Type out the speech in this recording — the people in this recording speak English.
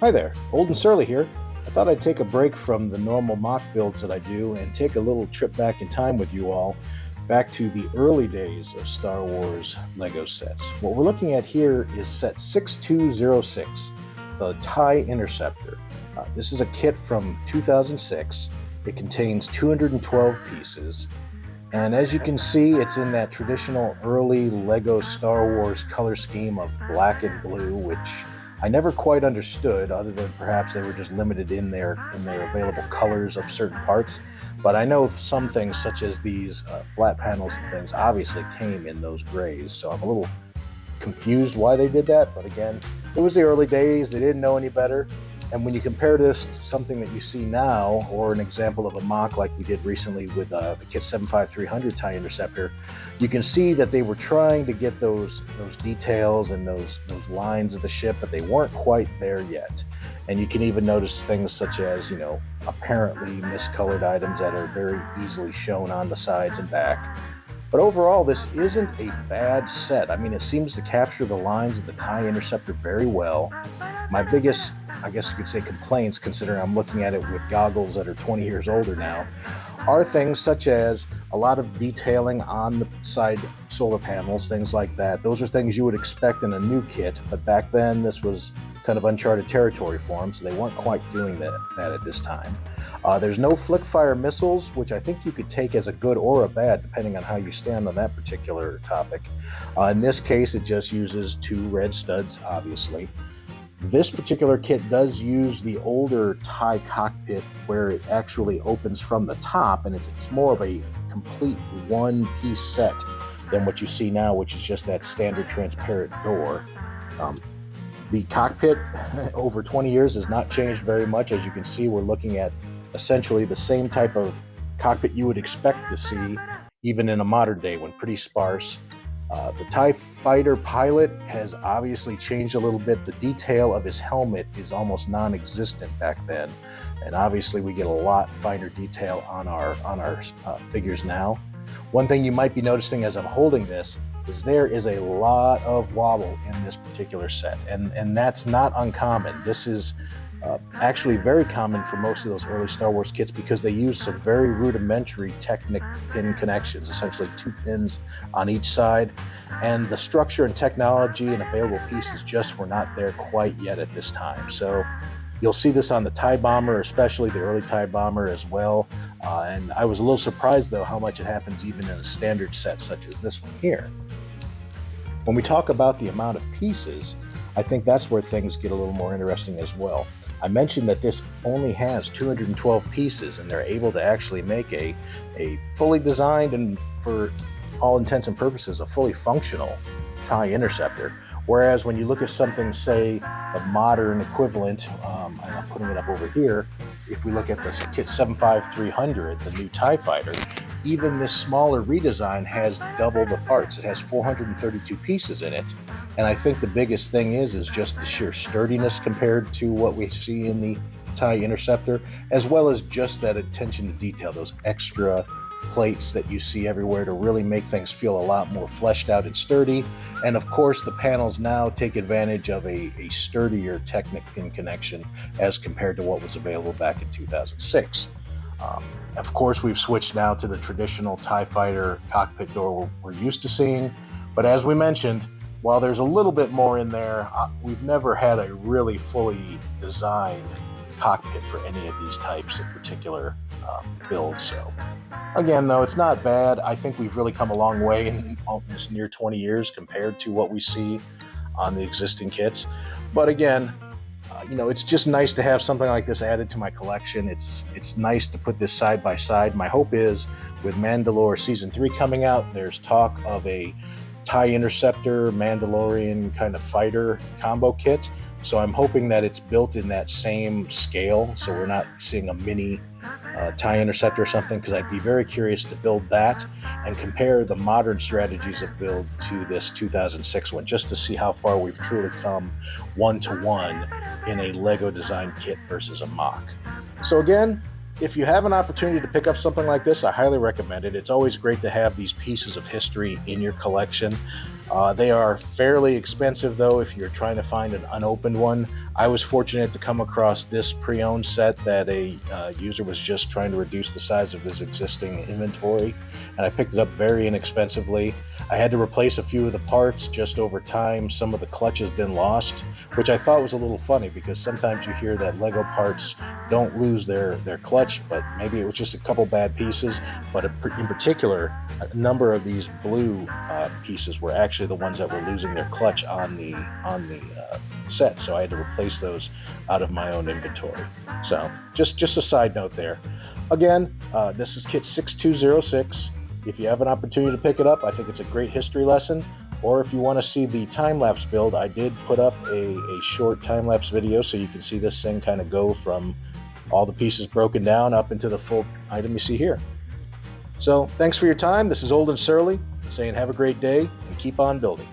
Hi there, Old and Surly here. I thought I'd take a break from the normal mock builds that I do and take a little trip back in time with you all, back to the early days of Star Wars LEGO sets. What we're looking at here is set 6206, the TIE Interceptor. This is a kit from 2006. It contains 212 pieces, and as you can see, it's in that traditional early LEGO Star Wars color scheme of black and blue, which I never quite understood, other than perhaps they were just limited in their available colors of certain parts. But I know some things, such as these flat panels and things, obviously came in those grays. So I'm a little confused why they did that. But again, it was the early days. They didn't know any better. And when you compare this to something that you see now, or an example of a mock like we did recently with the Kit 75300 TIE Interceptor, you can see that they were trying to get those details and those lines of the ship, but they weren't quite there yet. And you can even notice things such as, apparently miscolored items that are very easily shown on the sides and back. But overall, this isn't a bad set. I mean, it seems to capture the lines of the TIE Interceptor very well. My biggest, I guess you could say, complaints, considering I'm looking at it with goggles that are 20 years older now, are things such as a lot of detailing on the side solar panels, things like that. Those are things you would expect in a new kit, but back then this was kind of uncharted territory for them, so they weren't quite doing that at this time. There's no flick fire missiles, which I think you could take as a good or a bad, depending on how you stand on that particular topic. In this case, it just uses 2 red studs, obviously. This particular kit does use the older TIE cockpit, where it actually opens from the top, and it's more of a complete one-piece set than what you see now, which is just that standard transparent door. The cockpit over 20 years has not changed very much. As you can see, we're looking at essentially the same type of cockpit you would expect to see even in a modern day one, pretty sparse. The TIE fighter pilot has obviously changed a little bit. The detail of his helmet is almost non-existent back then, and obviously we get a lot finer detail on our figures now. One thing you might be noticing as I'm holding this is there is a lot of wobble in this particular set, and that's not uncommon. This is actually very common for most of those early Star Wars kits, because they use some very rudimentary Technic pin connections, essentially 2 pins on each side, and the structure and technology and available pieces just were not there quite yet at this time. So you'll see this on the TIE Bomber, especially the early TIE Bomber as well, and I was a little surprised though how much it happens even in a standard set such as this one here. When we talk about the amount of pieces, I think that's where things get a little more interesting as well. I mentioned that this only has 212 pieces, and they're able to actually make a fully designed and, for all intents and purposes, a fully functional TIE Interceptor. Whereas when you look at something, say, the modern equivalent, and I'm putting it up over here, if we look at the Kit 75300, the new TIE Fighter, even this smaller redesign has double the parts. It has 432 pieces in it, and I think the biggest thing is just the sheer sturdiness compared to what we see in the TIE Interceptor, as well as just that attention to detail, those extra plates that you see everywhere to really make things feel a lot more fleshed out and sturdy. And of course, the panels now take advantage of a sturdier Technic pin connection as compared to what was available back in 2006. Of course, we've switched now to the traditional TIE Fighter cockpit door we're used to seeing, but as we mentioned, while there's a little bit more in there, we've never had a really fully designed cockpit for any of these types of particular builds. So again, though, it's not bad. I think we've really come a long way in almost near 20 years compared to what we see on the existing kits. But again, it's just nice to have something like this added to my collection. It's nice to put this side by side. My hope is, with Mandalore Season 3 coming out, there's talk of a TIE Interceptor, Mandalorian kind of fighter combo kit. So I'm hoping that it's built in that same scale, so we're not seeing a mini TIE Interceptor or something, because I'd be very curious to build that and compare the modern strategies of build to this 2006 one, just to see how far we've truly come one-to-one in a LEGO design kit versus a mock. So again, if you have an opportunity to pick up something like this, I highly recommend it. It's always great to have these pieces of history in your collection. They are fairly expensive, though, if you're trying to find an unopened one. I was fortunate to come across this pre-owned set that a user was just trying to reduce the size of his existing inventory, and I picked it up very inexpensively. I had to replace a few of the parts just over time. Some of the clutch has been lost, which I thought was a little funny because sometimes you hear that Lego parts don't lose their clutch, but maybe it was just a couple bad pieces. But in particular, a number of these blue pieces were actually the ones that were losing their clutch on the set, so I had to replace those out of my own inventory. So just a side note there. Again, this is kit 6206. If you have an opportunity to pick it up, I think it's a great history lesson. Or if you want to see the time-lapse build, I did put up a short time-lapse video so you can see this thing kind of go from all the pieces broken down up into the full item you see here. So thanks for your time. This is Old and Surly saying have a great day and keep on building.